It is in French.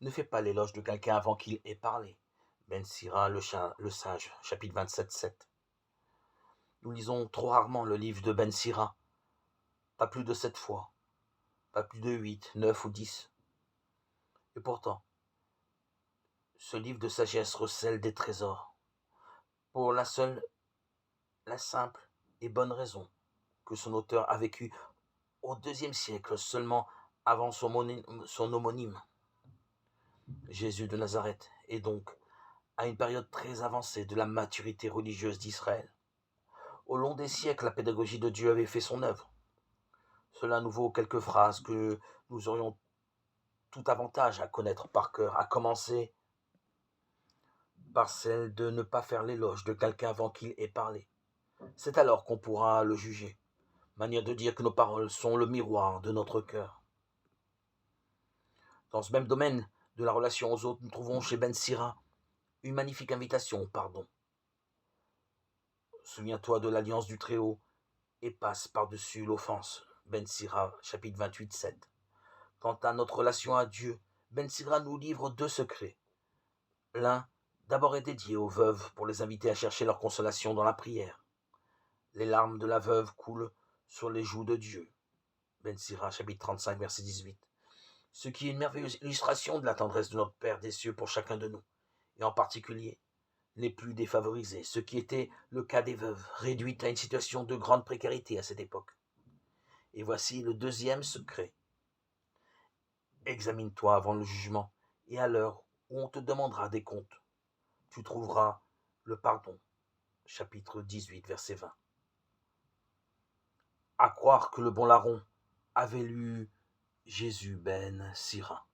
ne fais pas l'éloge de quelqu'un avant qu'il ait parlé. Ben Sira, le sage, chapitre 27, 7. Nous lisons trop rarement le livre de Ben Sira, pas plus de 7 fois, pas plus de 8, 9 ou 10. Et pourtant, ce livre de sagesse recèle des trésors, pour la simple et bonne raison que son auteur a vécu au IIe siècle seulement avant son homonyme, Jésus de Nazareth, et donc à une période très avancée de la maturité religieuse d'Israël. Au long des siècles, la pédagogie de Dieu avait fait son œuvre. Cela nous vaut quelques phrases que nous aurions tout avantage à connaître par cœur, à commencer par celle de ne pas faire l'éloge de quelqu'un avant qu'il ait parlé. C'est alors qu'on pourra le juger. Manière de dire que nos paroles sont le miroir de notre cœur. Dans ce même domaine de la relation aux autres, nous trouvons chez Ben Sira une magnifique invitation au pardon. Souviens-toi de l'alliance du Très-Haut et passe par-dessus l'offense. Ben Sira, chapitre 28, 7. Quant à notre relation à Dieu, Ben Sira nous livre deux secrets. L'un, d'abord, est dédié aux veuves pour les inviter à chercher leur consolation dans la prière. Les larmes de la veuve coulent sur les joues de Dieu. Ben Sira, chapitre 35, verset 18. Ce qui est une merveilleuse illustration de la tendresse de notre Père des cieux pour chacun de nous, et en particulier les plus défavorisés, ce qui était le cas des veuves, réduites à une situation de grande précarité à cette époque. Et voici le deuxième secret. Examine-toi avant le jugement, et à l'heure où on te demandera des comptes, tu trouveras le pardon. Chapitre 18, verset 20. À croire que le bon larron avait lu Jésus Ben Sira.